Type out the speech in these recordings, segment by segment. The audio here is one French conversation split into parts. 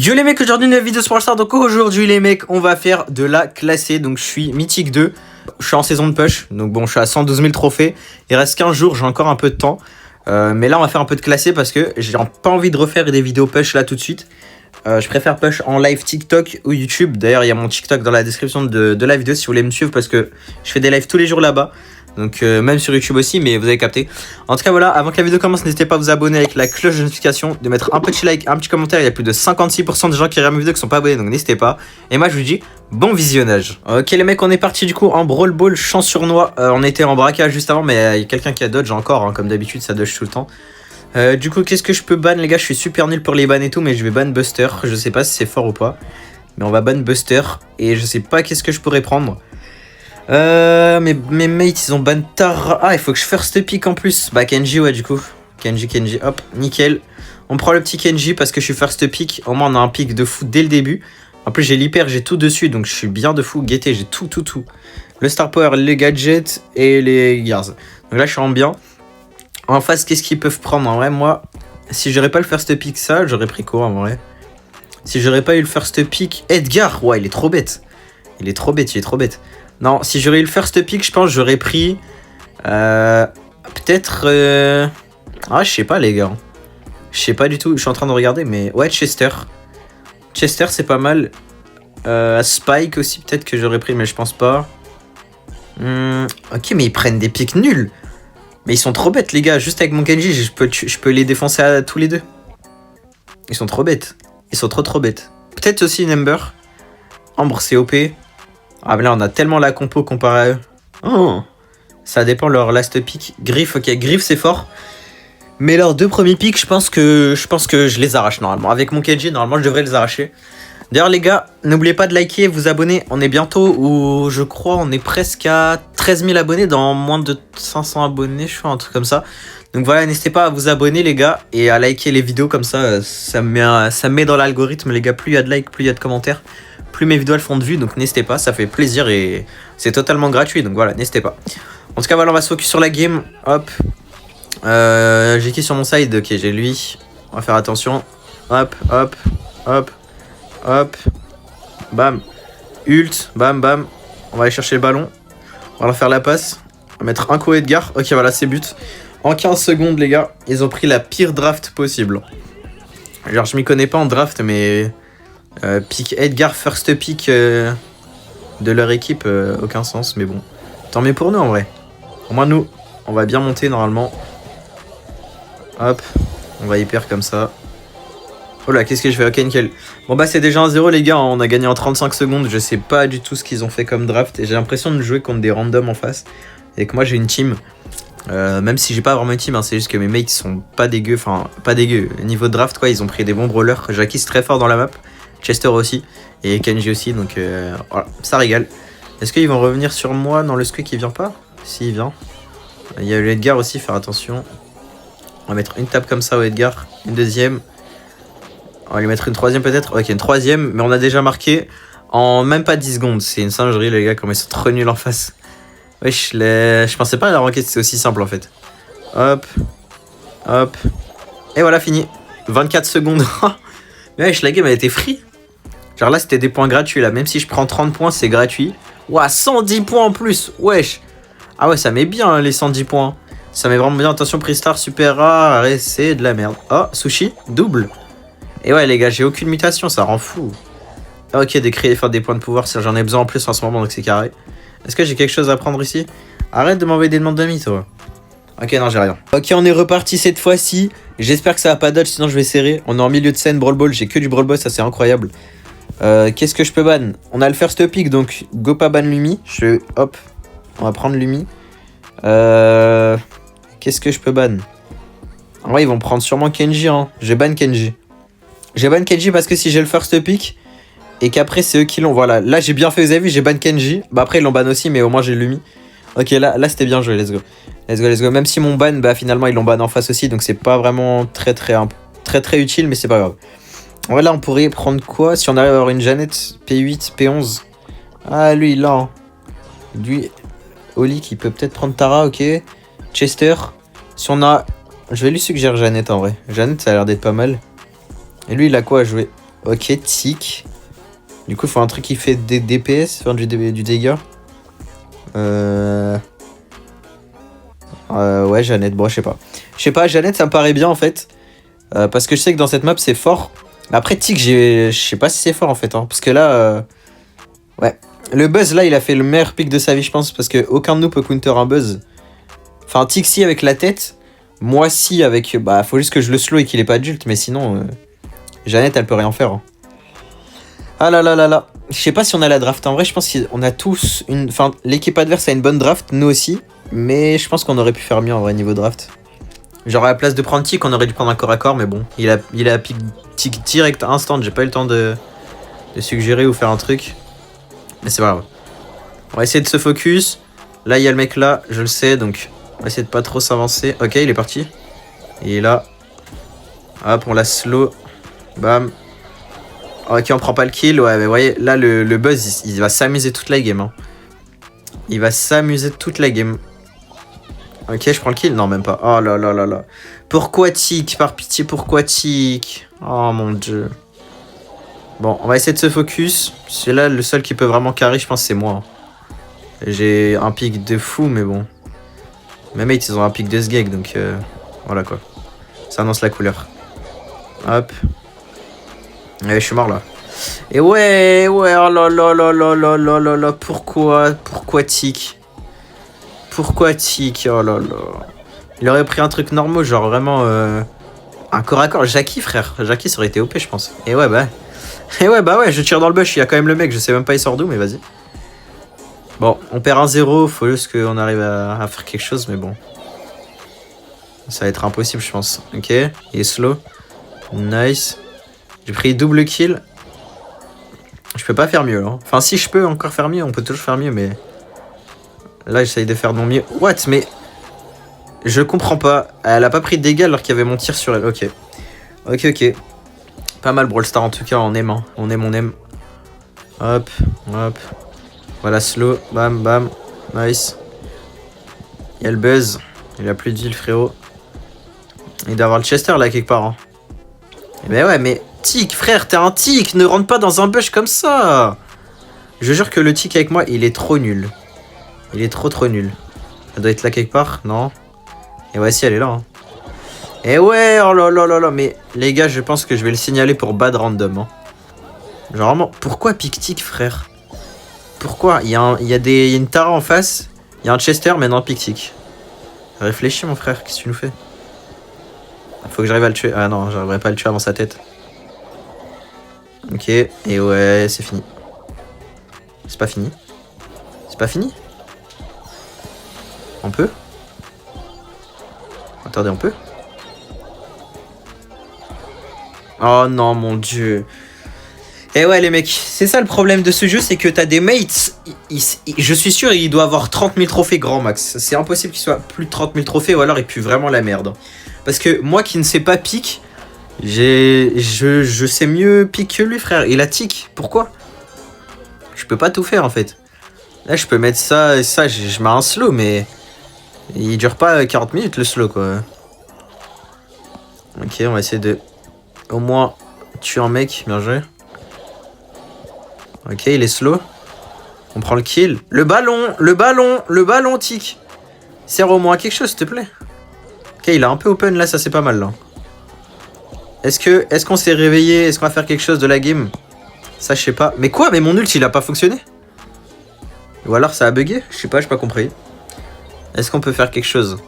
Yo les mecs, aujourd'hui une nouvelle vidéo Brawl Stars. Donc aujourd'hui les mecs, on va faire de la classée. Donc je suis mythique 2, je suis en saison de push. Donc bon, je suis à 112 000 trophées. Il reste 15 jours, j'ai encore un peu de temps. Mais là on va faire un peu de classée parce que j'ai pas envie de refaire des vidéos push là tout de suite. Je préfère push en live TikTok ou YouTube. D'ailleurs il y a mon TikTok dans la description de la vidéo si vous voulez me suivre, parce que je fais des lives tous les jours là-bas. Donc même sur YouTube aussi, mais vous avez capté. En tout cas voilà, avant que la vidéo commence, n'hésitez pas à vous abonner avec la cloche de notification, de mettre un petit like, un petit commentaire. Il y a plus de 56% des gens qui regardent mes vidéos qui sont pas abonnés, donc n'hésitez pas. Et moi je vous dis bon visionnage. Ok les mecs, on est parti du coup en Brawl Ball champ sur noix. On était en braquage juste avant, mais il y a quelqu'un qui a dodge encore, hein, comme d'habitude ça dodge tout le temps. Du coup qu'est-ce que je peux ban les gars? Je suis super nul pour les bans et tout, mais je vais ban Buster. Je sais pas si c'est fort ou pas, mais on va ban Buster. Et je sais pas qu'est-ce que je pourrais prendre. Mes mates ils ont ban Tara. Ah, il faut que je first pick en plus. Bah Kenji, ouais, du coup Kenji, hop, nickel. On prend le petit Kenji parce que je suis first pick. Au moins on a un pick de fou dès le début. En plus j'ai l'hyper, j'ai tout dessus, donc je suis bien de fou. Guettez, j'ai tout. Le star power, les gadgets et les gears. Donc là je suis en bien. En face, qu'est-ce qu'ils peuvent prendre? En vrai, moi, si j'aurais pas le first pick ça, j'aurais pris quoi en vrai? Si j'aurais pas eu le first pick Edgar, ouais, il est trop bête. Il est trop bête. Non, si j'aurais eu le first pick, je pense que j'aurais pris... peut-être... Ah, je sais pas, les gars. Je sais pas du tout, je suis en train de regarder, mais... Ouais, Chester. Chester, c'est pas mal. Spike aussi, peut-être que j'aurais pris, mais je pense pas. Ok, mais ils prennent des picks nuls. Mais ils sont trop bêtes, les gars. Juste avec mon Kenji, je peux les défoncer à tous les deux. Ils sont trop bêtes. Ils sont trop bêtes. Peut-être aussi une Ember. Ambre, c'est OP. Ah mais là on a tellement la compo comparé à eux. Oh, ça dépend leur last pick. Griff, ok, Griff c'est fort. Mais leurs deux premiers picks, je pense que je les arrache normalement. Avec mon KG, normalement je devrais les arracher. D'ailleurs les gars, n'oubliez pas de liker, vous abonner. On est bientôt, ou je crois on est presque à 13 000 abonnés dans moins de 500 abonnés, je crois, un truc comme ça. Donc voilà, n'hésitez pas à vous abonner les gars et à liker les vidéos, comme ça, ça me met dans l'algorithme les gars. Plus il y a de likes, plus il y a de commentaires, plus mes vidéos elles font de vues, donc n'hésitez pas, ça fait plaisir et c'est totalement gratuit, donc voilà, n'hésitez pas. En tout cas voilà, on va se focus sur la game, hop. J'ai qui sur mon side? Ok, j'ai lui, on va faire attention, hop, bam, ult, bam, on va aller chercher le ballon, on va leur faire la passe, on va mettre un coup Edgar, ok voilà c'est but. En 15 secondes les gars, ils ont pris la pire draft possible. Genre je m'y connais pas en draft, mais... pick Edgar, first pick de leur équipe, aucun sens, mais bon. Tant mieux pour nous en vrai. Au moins nous, on va bien monter normalement. Hop, on va hyper comme ça. Oh là, qu'est-ce que je fais? Ok, nickel. Bon bah c'est déjà 1-0 les gars, hein. On a gagné en 35 secondes. Je sais pas du tout ce qu'ils ont fait comme draft. Et j'ai l'impression de jouer contre des randoms en face. Et que moi j'ai une team. Même si j'ai pas vraiment une team, hein, c'est juste que mes mates sont pas dégueux. Enfin, pas dégueux. Niveau de draft quoi, ils ont pris des bons brawlers. Jackie c'est très fort dans la map. Chester aussi, et Kenji aussi, donc voilà, ça régale. Est-ce qu'ils vont revenir sur moi? Non, le squeak il vient pas? Si, il vient. Il y a le Edgar aussi, faire attention. On va mettre une tape comme ça au Edgar, une deuxième. On va lui mettre une troisième peut-être. Ok, une troisième, mais on a déjà marqué en même pas 10 secondes. C'est une singerie les gars, comme ils sont trop nuls en face. Wesh, je pensais pas à la ranked c'est aussi simple en fait. Hop, et voilà, fini. 24 secondes. Mais wesh, la game a été free. Genre là c'était des points gratuits là, même si je prends 30 points c'est gratuit. Ouah, 110 points en plus, wesh. Ah ouais, ça met bien hein, les 110 points. Ça met vraiment bien, attention Pristar, super rare, c'est de la merde. Oh, sushi, double. Et ouais les gars, j'ai aucune mutation, ça rend fou. Ok, décrire et faire des points de pouvoir, j'en ai besoin en plus en ce moment donc c'est carré. Est-ce que j'ai quelque chose à prendre ici? Arrête de m'envoyer des demandes d'amis toi. Ok, non, j'ai rien. Ok, on est reparti cette fois-ci. J'espère que ça va pas dodge, sinon je vais serrer. On est en milieu de scène, Brawl Ball, j'ai que du Brawl Ball, ça c'est incroyable. Qu'est-ce que je peux ban? On a le first pick, donc go pas ban Lumi. Hop, on va prendre Lumi. Qu'est-ce que je peux ban? En vrai, ils vont prendre sûrement Kenji, hein. Je ban Kenji. Je ban Kenji parce que si j'ai le first pick et qu'après c'est eux qui l'ont. Voilà, là j'ai bien fait, vous avez vu, j'ai ban Kenji. Bah après ils l'ont ban aussi, mais au moins j'ai Lumi. Ok, là c'était bien joué, let's go. Même si mon ban, bah finalement ils l'ont ban en face aussi, donc c'est pas vraiment très utile, mais c'est pas grave. Ouais, là on pourrait prendre quoi si on arrive à avoir une Jeannette P8, P11. Ah lui là. Hein. Lui, Oli qui peut peut-être prendre Tara, ok. Chester. Si on a... Je vais lui suggérer Jeannette en vrai. Jeannette ça a l'air d'être pas mal. Et lui il a quoi à jouer? Ok, tic. Du coup, il faut un truc qui fait des DPS, enfin du dégât. Ouais, Jeannette, bon, je sais pas. Je sais pas, Jeannette, ça me paraît bien en fait. Parce que je sais que dans cette map, c'est fort. Après, tic, je sais pas si c'est fort en fait. Hein, parce que là, ouais. Le Buzz, là, il a fait le meilleur pick de sa vie, je pense. Parce que aucun de nous peut counter un Buzz. Enfin, tic, si avec la tête. Moi, si avec. Bah, faut juste que je le slow et qu'il ait pas adulte. Mais sinon, Jeannette, elle peut rien faire. Hein. Ah là là là là. Je sais pas si on a la draft. En vrai, je pense qu'on a tous une. Enfin, l'équipe adverse a une bonne draft, nous aussi. Mais je pense qu'on aurait pu faire mieux en vrai niveau draft. Genre à la place de prendre tic, on aurait dû prendre un corps à corps, mais bon. Il a pick tic direct instant. J'ai pas eu le temps de suggérer ou faire un truc. Mais c'est pas grave. On va essayer de se focus. Là, il y a le mec là, je le sais, donc on va essayer de pas trop s'avancer. Ok, il est parti. Il est là. Hop, on la slow. Bam. Ok, on prend pas le kill. Ouais, mais vous voyez, là, le Buzz, il va s'amuser toute la game. Hein. Il va s'amuser toute la game. Ok, je prends le kill. Non, même pas. Oh là là là là. Pourquoi tic? Par pitié, pourquoi tic? Oh mon dieu. Bon, on va essayer de se focus. C'est là le seul qui peut vraiment carry, je pense, c'est moi. Hein. J'ai un pic de fou, mais bon. Mes mates, ils ont un pic de sgeg, donc voilà quoi. Ça annonce la couleur. Hop. Allez, je suis mort là. Et ouais, oh là là là là là là là là. Pourquoi tic? Pourquoi tic? Oh là là. Il aurait pris un truc normal, genre vraiment un corps à corps. Jackie, frère. Jackie, ça aurait été OP, je pense. Et ouais, bah. Et ouais, bah ouais, je tire dans le bush. Il y a quand même le mec. Je sais même pas il sort d'où, mais vas-y. Bon, on perd 1-0. Faut juste qu'on arrive à faire quelque chose, mais bon. Ça va être impossible, je pense. Ok, il est slow. Nice. J'ai pris double kill. Je peux pas faire mieux, là. Enfin, si je peux encore faire mieux, on peut toujours faire mieux, mais... Là, j'essaye de faire de mon mieux. What? Mais... Je comprends pas. Elle a pas pris de dégâts alors qu'il y avait mon tir sur elle. Ok. Ok, ok. Pas mal Brawl Star en tout cas, on aime. Hein. On aime. Hop, hop. Voilà, slow. Bam, bam. Nice. Il y a le Buzz. Il a plus de vie, le frérot. Il doit avoir le Chester là quelque part. Hein. Mais ouais, mais tic, frère, t'es un tic. Ne rentre pas dans un bush comme ça. Je jure que le tic avec moi, il est trop nul. Il est trop nul. Ça doit être là quelque part, non? Et ouais, si, elle est là. Hein. Et ouais, oh là là là là. Mais les gars, je pense que je vais le signaler pour bad random. Hein. Genre vraiment, pourquoi pic tic, frère? Pourquoi? Il y a une Tara en face. Il y a un Chester, mais non, pic tic. Réfléchis, mon frère, qu'est-ce que tu nous fais? Faut que j'arrive à le tuer. Ah non, j'arriverai pas à le tuer avant sa tête. Ok, et ouais, c'est fini. C'est pas fini. C'est pas fini. On peut? Attendez, on peut? Oh non, mon dieu. Et ouais, les mecs, c'est ça le problème de ce jeu, c'est que t'as des mates. Je suis sûr, il doit avoir 30 000 trophées grand max. C'est impossible qu'il soit plus de 30 000 trophées, ou alors il pue vraiment la merde. Parce que moi qui ne sais pas pique, je sais mieux pique que lui, frère. Il a tic. Pourquoi? Je peux pas tout faire en fait. Là, je peux mettre ça et ça. Je mets un slow, mais il dure pas 40 minutes le slow quoi. Ok, on va essayer de au moins tuer un mec. Bien joué. Ok, il est slow. On prend le kill. Le ballon, tic. Sert au moins à quelque chose, s'il te plaît. Ok, il est un peu open là, ça c'est pas mal là. Est-ce qu'on s'est réveillé? Est-ce qu'on va faire quelque chose de la game? Ça, je sais pas. Mais quoi? Mais mon ult, il a pas fonctionné? Ou alors ça a bugué? Je sais pas, j'ai pas compris. Est-ce qu'on peut faire quelque chose?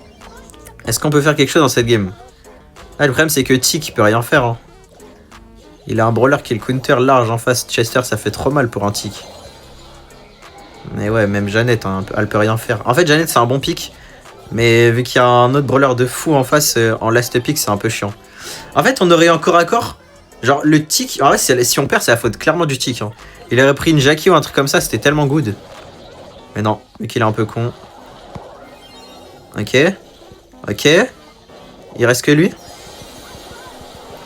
Est-ce qu'on peut faire quelque chose dans cette game? Ah, le problème, c'est que Tic, il peut rien faire. Hein. Il a un brawler qui est le counter large en face. Chester, ça fait trop mal pour un Tic. Mais ouais, même Jeannette, hein, elle peut rien faire. En fait, Jeannette, c'est un bon pick. Mais vu qu'il y a un autre brawler de fou en face, en last pick, c'est un peu chiant. En fait, on aurait encore à corps. Genre, le Tic. En vrai, si on perd, c'est la faute clairement du Tic. Hein. Il aurait pris une Jackie ou un truc comme ça, c'était tellement good. Mais non, vu qu'il est un peu con. Ok. Ok. Il reste que lui.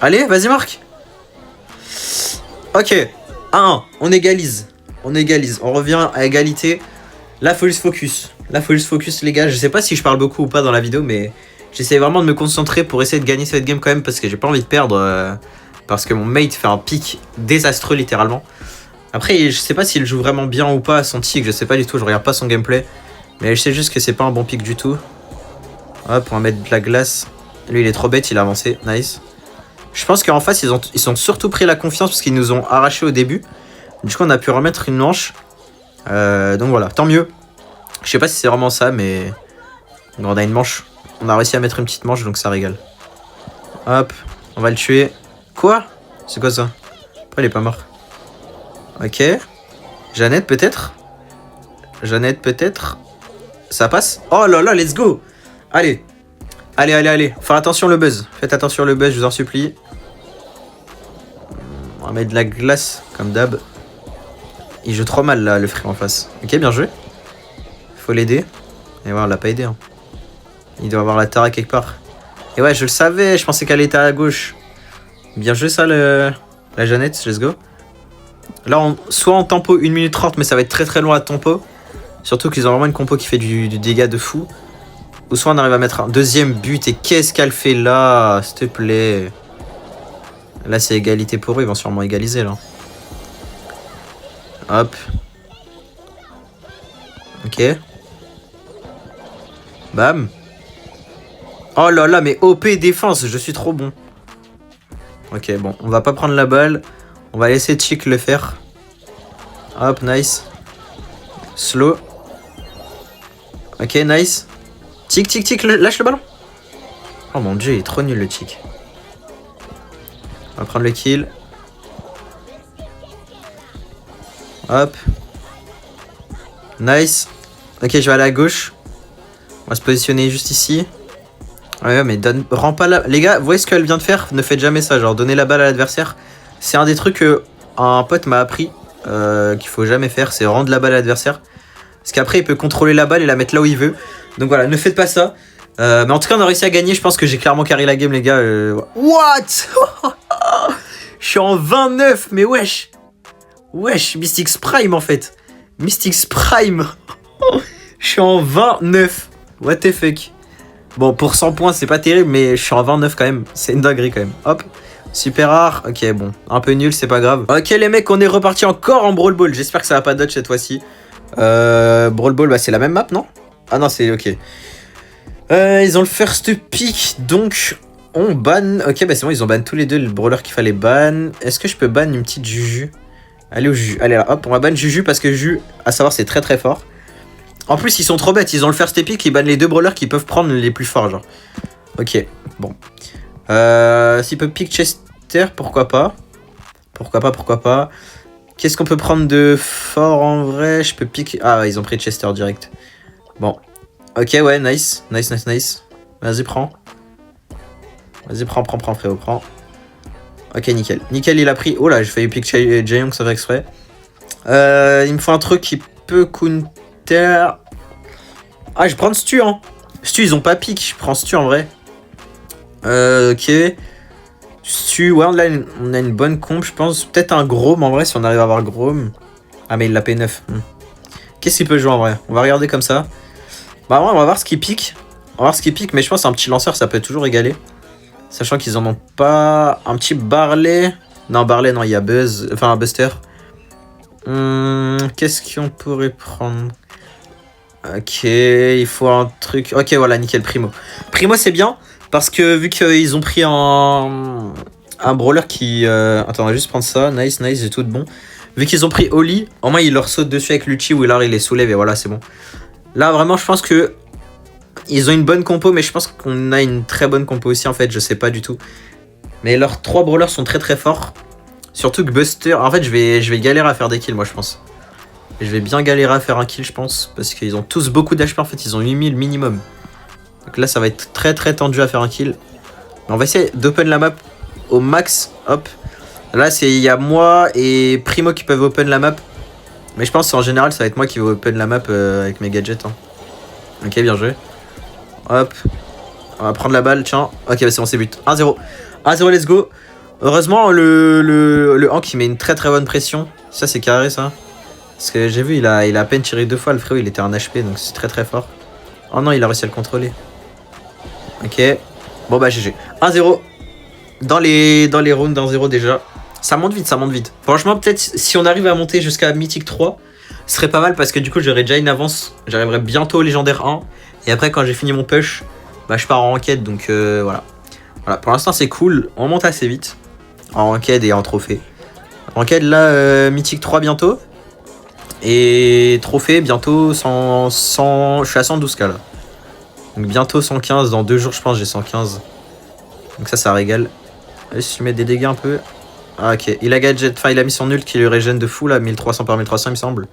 Allez, vas-y, Marc. Ok. 1, on égalise. On égalise. On revient à égalité. Là, faut juste focus. Là, faut juste focus, les gars. Je sais pas si je parle beaucoup ou pas dans la vidéo, mais j'essaie vraiment de me concentrer pour essayer de gagner cette game quand même parce que j'ai pas envie de perdre. parce que mon mate fait un pick désastreux littéralement. Après, je sais pas s'il joue vraiment bien ou pas son tick, je sais pas du tout, je regarde pas son gameplay. Mais je sais juste que c'est pas un bon pick du tout. Hop, on va mettre de la glace. Lui, il est trop bête, il a avancé. Nice. Je pense qu'en face, ils ont surtout pris la confiance parce qu'ils nous ont arraché au début. Du coup, on a pu remettre une manche. Donc voilà, tant mieux. Je sais pas si c'est vraiment ça, mais on a une manche. On a réussi à mettre une petite manche, donc ça régale. Hop, on va le tuer. Quoi? C'est quoi ça? Pourquoi il est pas mort? Ok. Jeannette, peut-être? Jeannette, peut-être? Ça passe? Oh là là, let's go! Allez. Allez, allez, allez. Faire attention le buzz. Faites attention le buzz, je vous en supplie. On va mettre de la glace, comme d'hab. Il joue trop mal, là, le frère en face. Ok, bien joué. Faut l'aider. Et voilà, on l'a pas aidé. Hein. Il doit avoir la Tara quelque part. Et ouais, je le savais. Je pensais qu'elle était à gauche. Bien joué, ça, la Jeannette. Let's go. Là, soit en tempo 1 minute 30, mais ça va être très très long à tempo. Surtout qu'ils ont vraiment une compo qui fait du dégât de fou. Ou soit on arrive à mettre un deuxième but. Et qu'est-ce qu'elle fait là? S'il te plaît. Là, c'est égalité pour eux. Ils vont sûrement égaliser, là. Hop. Ok. Bam. Oh là là, mais OP défense. Je suis trop bon. Ok, bon. On va pas prendre la balle. On va laisser Chick le faire. Hop, nice. Slow. Ok, nice. Tic, tic, tic, lâche le ballon. Oh mon dieu, il est trop nul le Tic. On va prendre le kill. Hop. Nice. Ok, je vais aller à gauche. On va se positionner juste ici. Ouais, mais rends pas la... Les gars, vous voyez ce qu'elle vient de faire? Ne faites jamais ça, genre donner la balle à l'adversaire. C'est un des trucs que un pote m'a appris qu'il faut jamais faire, c'est rendre la balle à l'adversaire. Parce qu'après, il peut contrôler la balle et la mettre là où il veut. Donc voilà, ne faites pas ça. Mais en tout cas, on a réussi à gagner. Je pense que j'ai clairement carré la game, les gars. What? Je suis en 29, mais wesh. Wesh, Mystics Prime en fait. Mystics Prime. Je suis en 29. What the fuck. Bon, pour 100 points, c'est pas terrible, mais je suis en 29 quand même. C'est une dinguerie quand même. Hop. Super rare. Ok, bon. Un peu nul, c'est pas grave. Ok, les mecs, on est reparti encore en Brawl Ball. J'espère que ça va pas dodge cette fois-ci. Brawl Ball, bah, c'est la même map, non? Ah non, c'est ok. Ils ont le first pick, donc on ban. Ok, bah c'est bon, ils ont ban tous les deux le brawler qu'il fallait ban. Est-ce que je peux ban une petite Juju? Allez au Juju. Allez là, hop, on va ban Juju parce que Juju, à savoir, c'est très très fort. En plus, ils sont trop bêtes. Ils ont le first pick, ils bannent les deux brawlers qui peuvent prendre les plus forts, genre. Ok, bon. S'ils peuvent pick Chester, pourquoi pas? Pourquoi pas? Qu'est-ce qu'on peut prendre de fort en vrai? Je peux pick. Ah, ils ont pris Chester direct. Bon. Ok, ouais, nice. Nice. Vas-y, prends. Vas-y, prends, frérot, prends. Ok, nickel. Nickel, il a pris. Oh là, j'ai failli pick Jaeyoung sans faire exprès. Il me faut un truc qui peut counter. Ah, je prends Stu, hein. Stu, ils ont pas pick. Je prends Stu en vrai. Ok. Stu, ouais, on a une bonne comp, je pense. Peut-être un Grom en vrai, si on arrive à avoir Grom. Ah, mais il l'a P9. Qu'est-ce qu'il peut jouer en vrai? On va regarder comme ça. Bah, ouais, on va voir ce qu'il pique. Mais je pense qu'un petit lanceur, ça peut toujours égaler. Sachant qu'ils en ont pas. Un petit Barley. Non, Barley, non, il y a Buzz. Enfin, un Buster. Qu'est-ce qu'on pourrait prendre? Ok, il faut un truc. Ok, voilà, nickel, Primo. Primo, c'est bien. Parce que vu qu'ils ont pris un brawler qui... Attends, on va juste prendre ça. Nice, j'ai tout de bon. Vu qu'ils ont pris Oli, au moins, il leur saute dessus avec Lucci ou alors il les soulève et voilà, c'est bon. Là, vraiment, je pense que ils ont une bonne compo, mais je pense qu'on a une très bonne compo aussi, en fait. Je sais pas du tout. Mais leurs 3 brawlers sont très très forts. Surtout que Buster... En fait, je vais galérer à faire des kills, moi, je pense. Et je vais bien galérer à faire un kill, je pense. Parce qu'ils ont tous beaucoup d'HP, en fait. Ils ont 8000 minimum. Donc là, ça va être très très tendu à faire un kill. Mais on va essayer d'open la map au max. Hop. Là, il y a moi et Primo qui peuvent open la map. Mais je pense qu'en général, ça va être moi qui vais open la map avec mes gadgets. Hein. Ok, bien joué. Hop. On va prendre la balle, tiens. Ok, bah c'est bon, c'est but. 1-0. 1-0, let's go. Heureusement, le Hank, il met une très très bonne pression. Ça, c'est carré, ça. Parce que j'ai vu, il a à peine tiré 2 fois. Le frérot, il était en HP, donc c'est très très fort. Oh non, il a réussi à le contrôler. Ok. Bon, bah, GG. 1-0. dans les rounds d'1-0 déjà. Ça monte vite, ça monte vite. Franchement, peut-être si on arrive à monter jusqu'à Mythique 3, ce serait pas mal parce que du coup, j'aurais déjà une avance. J'arriverai bientôt au Légendaire 1. Et après, quand j'ai fini mon push, bah, je pars en ranked. Donc voilà. Voilà, pour l'instant, c'est cool. On monte assez vite. En ranked et en trophée. Ranked, là, Mythique 3 bientôt. Et trophée, bientôt 100, je suis à 112k là. Donc bientôt 115. Dans 2 jours, je pense, j'ai 115. Donc ça régale. Allez, si je mets des dégâts un peu. Ah, ok. Il a gadget, enfin, il a mis son ult qui lui régène de fou là. 1300 par 1300, il me semble.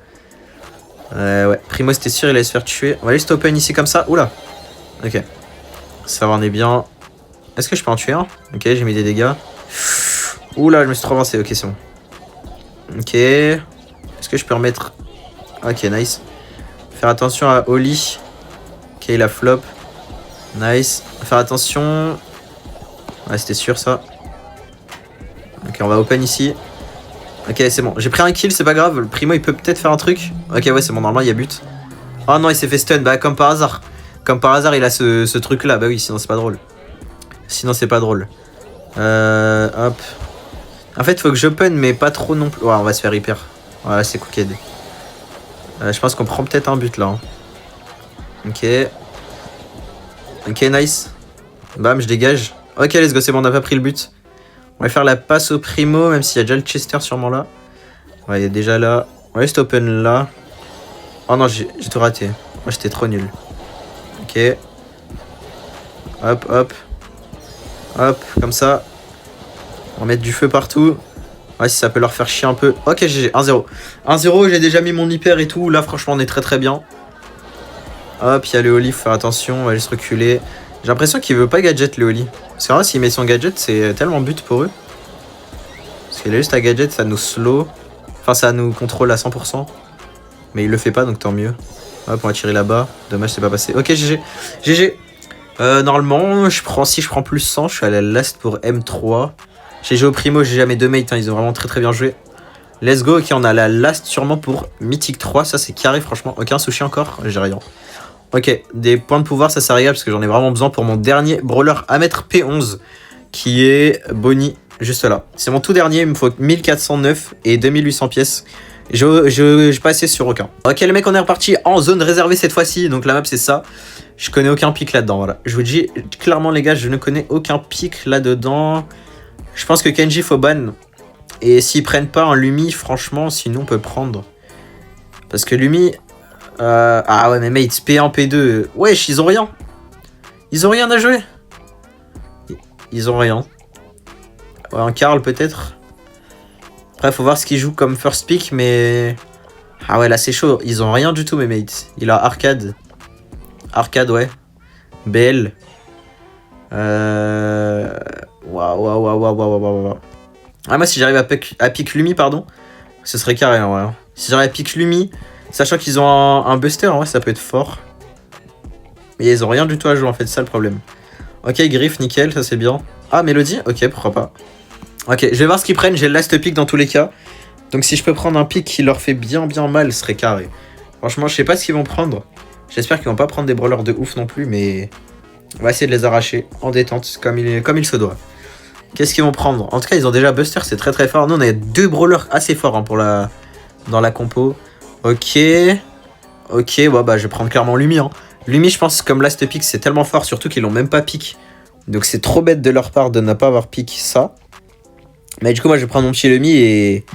Ouais. Primo, c'était sûr, il allait se faire tuer. On va juste open ici comme ça. Oula. Ok. Ça va, on est bien. Est-ce que je peux en tuer un? Ok, j'ai mis des dégâts. Oula, je me suis trop avancé. Ok, c'est bon. Ok. Est-ce que je peux remettre... Ok, nice. Faire attention à Oli. Ok, il a flop. Nice. Faire attention. Ouais, c'était sûr ça. Ok, on va open ici. Ok, c'est bon. J'ai pris un kill, c'est pas grave. Le Primo, il peut peut-être faire un truc. Ok, ouais, c'est bon. Normalement, il y a but. Oh non, il s'est fait stun. Bah, comme par hasard. Comme par hasard, il a ce truc-là. Bah oui, sinon, c'est pas drôle. Sinon, c'est pas drôle. Hop. En fait, faut que j'open, mais pas trop non plus. Ouais, on va se faire hyper. Voilà, c'est cooked. Je pense qu'on prend peut-être un but là. Hein. Ok. Ok, nice. Bam, je dégage. Ok, let's go, c'est bon, on n'a pas pris le but. On va faire la passe au Primo, même s'il y a déjà le Chester sûrement là. Ouais, il est déjà là. On va juste open là. Oh non, j'ai tout raté. Moi, j'étais trop nul. Ok. Hop, hop. Hop, comme ça. On va mettre du feu partout. Ouais, si ça peut leur faire chier un peu. Ok, GG, 1-0. 1-0, j'ai déjà mis mon hyper et tout. Là, franchement, on est très très bien. Hop, il y a le Oli, faut faire attention. On va juste reculer. J'ai l'impression qu'il veut pas gadget, le Oli. C'est vrai, s'il met son gadget, c'est tellement but pour eux. Parce qu'il a juste à gadget, ça nous slow. Enfin, ça nous contrôle à 100%. Mais il le fait pas, donc tant mieux. Hop, on va tirer là-bas. Dommage, c'est pas passé. Ok, GG. GG. Normalement, si je prends plus 100, je suis à la last pour M3. J'ai joué au Primo, j'ai jamais 2 mates, hein, ils ont vraiment très très bien joué. Let's go, ok, on a la last sûrement pour Mythique 3, ça c'est carré franchement. Ok, un sushi encore, j'ai rien. Ok, des points de pouvoir, ça régale parce que j'en ai vraiment besoin pour mon dernier brawler à mettre P11, qui est Bonnie, juste là. C'est mon tout dernier, il me faut 1409 et 2800 pièces. Je pas assez sur aucun. Ok les mecs, on est reparti en zone réservée cette fois-ci, donc la map c'est ça. Je connais aucun pic là-dedans, voilà. Je vous dis clairement les gars, je ne connais aucun pic là-dedans. Je pense que Kenji faut ban. Et s'ils prennent pas un Lumi, franchement, sinon on peut prendre. Parce que Lumi... Ah ouais, mais mates, P1, P2... Wesh, ils ont rien. Ils ont rien à jouer. Ils ont rien. Ouais, un Karl peut-être. Après, faut voir ce qu'ils jouent comme first pick, mais... Ah ouais, là c'est chaud. Ils ont rien du tout, mes mates. Il a Arcade. Arcade, ouais. BL. Waouh. Ah, moi, si j'arrive à pick Lumi, pardon, ce serait carré, en vrai. Si j'arrive à pick Lumi, sachant qu'ils ont un buster, en vrai, ça peut être fort. Mais ils ont rien du tout à jouer, en fait, c'est ça le problème. Ok, Griff, nickel, ça c'est bien. Ah, Mélodie, ok, pourquoi pas. Ok, je vais voir ce qu'ils prennent, j'ai le last pick dans tous les cas. Donc si je peux prendre un pick qui leur fait bien mal, ce serait carré. Franchement, je sais pas ce qu'ils vont prendre. J'espère qu'ils vont pas prendre des brawlers de ouf non plus, mais... On va essayer de les arracher en détente, comme il se doit. Qu'est-ce qu'ils vont prendre? En tout cas, ils ont déjà Buster, c'est très très fort. Nous, on a 2 brawlers assez forts hein, dans la compo. Ok. Ok, ouais, bah je vais prendre clairement Lumi. Hein. Lumi, je pense, comme last pick, c'est tellement fort, surtout qu'ils l'ont même pas pick. Donc c'est trop bête de leur part de ne pas avoir pick ça. Mais du coup, moi, je vais prendre mon petit Lumi et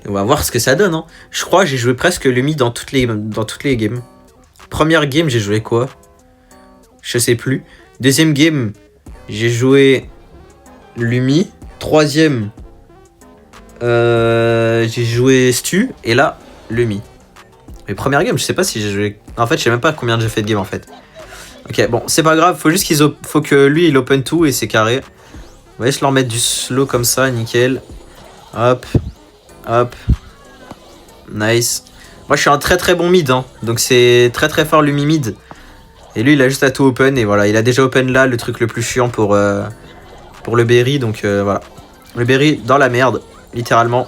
on va voir ce que ça donne. Hein. Je crois que j'ai joué presque Lumi dans toutes les games. Première game, j'ai joué quoi? Je sais plus. Deuxième game, j'ai joué Lumi. Troisième, j'ai joué Stu. Et là, Lumi. Mais première game, je sais pas si j'ai joué... En fait, je sais même pas combien j'ai fait de game en fait. Ok, bon, c'est pas grave. Faut juste faut que lui, il open tout et c'est carré. On va juste leur mettre du slow comme ça, nickel. Hop. Hop. Nice. Moi, je suis un très très bon mid. Hein. Donc c'est très très fort Lumi mid. Et lui, il a juste à tout open. Et voilà, il a déjà open là, le truc le plus chiant pour le berry. Donc voilà. Le berry dans la merde, littéralement.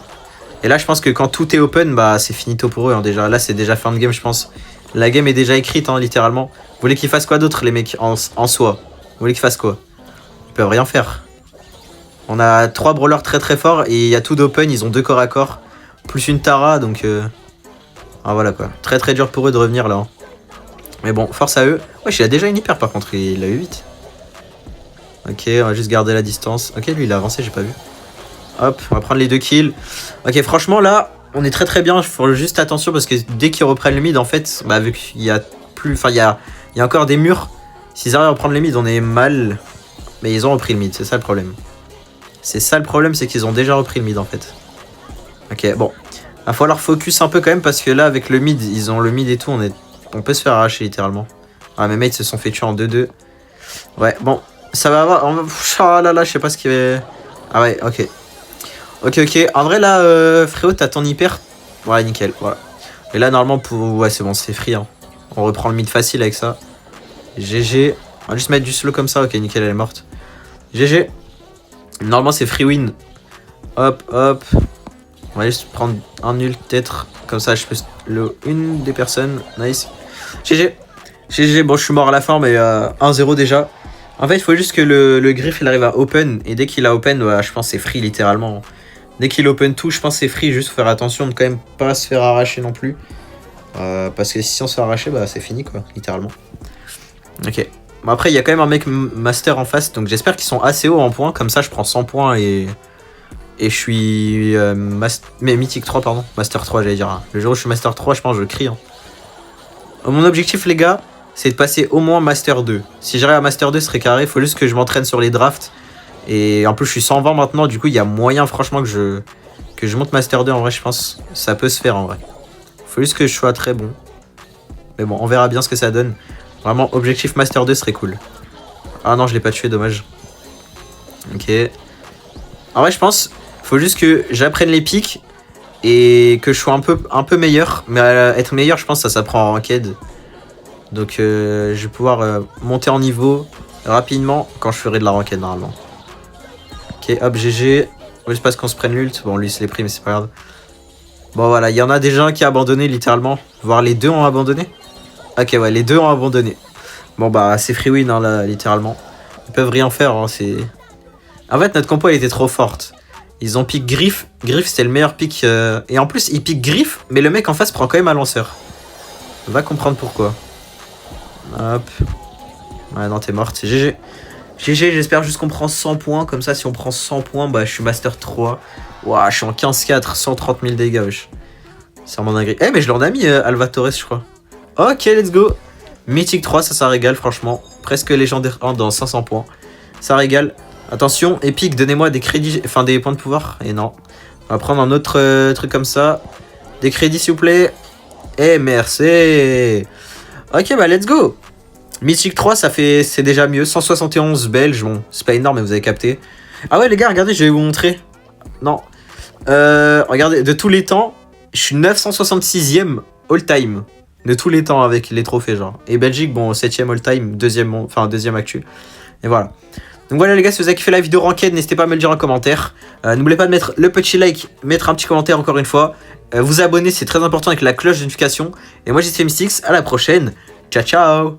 Et là, je pense que quand tout est open, bah c'est finito pour eux. Hein, déjà. Là, c'est déjà fin de game, je pense. La game est déjà écrite, hein, littéralement. Vous voulez qu'ils fassent quoi d'autre, les mecs, en soi? Vous voulez qu'ils fassent quoi? Ils peuvent rien faire. On a 3 brawlers très très forts et il y a tout d'open, ils ont 2 corps à corps, plus une Tara, donc ah voilà quoi. Très très dur pour eux de revenir là. Hein. Mais bon, force à eux. Wesh, il a déjà une hyper par contre, il l'a eu vite. Ok, on va juste garder la distance. Ok, lui il a avancé, j'ai pas vu. Hop, on va prendre les 2 kills. Ok, franchement là, on est très très bien, il faut juste attention parce que dès qu'ils reprennent le mid, en fait, bah vu qu'il y a plus... Enfin, il y a encore des murs. S'ils arrivent à reprendre le mid, on est mal. Mais ils ont repris le mid, c'est ça le problème. C'est ça le problème, c'est qu'ils ont déjà repris le mid en fait. Ok, bon. Va falloir focus un peu quand même parce que là, avec le mid, ils ont le mid et tout, on peut se faire arracher littéralement. Ah, mes mates se sont fait tuer en 2-2. Ouais, bon. Ça va avoir... Ah là là, je sais pas ce qu'il y avait... Ah ouais, ok. Ok. En vrai, là, frérot, t'as ton hyper. Ouais, nickel, voilà. Et là, normalement, ouais, c'est bon, c'est free. Hein. On reprend le mid facile avec ça. GG. On va juste mettre du slow comme ça. Ok, nickel, elle est morte. GG. Normalement, c'est free win. Hop. On va juste prendre un nul, peut-être. Comme ça, je peux une des personnes. Nice. GG. Bon, je suis mort à la fin, mais 1-0 déjà. En fait, il faut juste que le Griff, il arrive à open. Et dès qu'il a open, ouais, je pense que c'est free, littéralement. Dès qu'il open tout, je pense que c'est free. Juste faire attention de quand même pas se faire arracher non plus. Parce que si on se fait arracher, bah c'est fini, quoi, littéralement. Ok. Bon, après, il y a quand même un mec master en face. Donc j'espère qu'ils sont assez hauts en points. Comme ça, je prends 100 points et je suis mais mythique 3, pardon. Master 3, j'allais dire. Le jour où je suis Master 3, je pense que je crie. Hein. Mon objectif, les gars, c'est de passer au moins Master 2. Si j'arrive à Master 2, ce serait carré. Faut juste que je m'entraîne sur les drafts. Et en plus, je suis 120 maintenant. Du coup, il y a moyen, franchement, que je monte Master 2. En vrai, je pense que ça peut se faire, en vrai. Faut juste que je sois très bon. Mais bon, on verra bien ce que ça donne. Vraiment, objectif Master 2 serait cool. Ah non, je l'ai pas tué, dommage. Ok. En vrai, je pense, faut juste que j'apprenne les pics et que je sois un peu meilleur. Mais être meilleur, je pense, ça s'apprend en ranked. Donc, je vais pouvoir monter en niveau rapidement quand je ferai de la ranked, normalement. Ok, hop, GG. Juste parce qu'on se prenne l'ult. Bon, lui, c'est les pris, mais c'est pas grave. Bon, voilà, il y en a déjà un qui a abandonné, littéralement. Voire les deux ont abandonné. Ok, ouais, les deux ont abandonné. Bon, bah, c'est free win, hein, là, littéralement. Ils peuvent rien faire, hein, c'est... En fait, notre compo, elle était trop forte. Ils ont pick Griff. Griff, c'était le meilleur pick. Et en plus, ils pick Griff, mais le mec en face prend quand même un lanceur. Va comprendre pourquoi. Hop. Ouais, non, t'es morte, c'est GG. GG, j'espère juste qu'on prend 100 points. Comme ça, si on prend 100 points, bah, je suis Master 3. Ouah, je suis en 15-4, 130 000 dégâts, wesh. C'est vraiment dingue. Eh, mais je leur ai mis Alvatores, je crois. Ok, let's go. Mythique 3, ça régale, franchement. Presque légendaire 1 dans 500 points. Ça régale. Attention, épique, donnez-moi des crédits, enfin des points de pouvoir. Et non. On va prendre un autre truc comme ça. Des crédits, s'il vous plaît. Et merci. Ok, bah, let's go. Mythique 3, c'est déjà mieux. 171 belges, bon, c'est pas énorme, mais vous avez capté. Ah ouais, les gars, regardez, je vais vous montrer. Non. Regardez, de tous les temps, je suis 966e all-time. De tous les temps avec les trophées, genre. Et Belgique, bon, 7ème all-time, deuxième actu. Et voilà. Donc voilà les gars, si vous avez kiffé la vidéo ranked, n'hésitez pas à me le dire en commentaire. N'oubliez pas de mettre le petit like, mettre un petit commentaire encore une fois. Vous abonner, c'est très important avec la cloche de notification. Et moi, j'étais Mystix, à la prochaine. Ciao, ciao.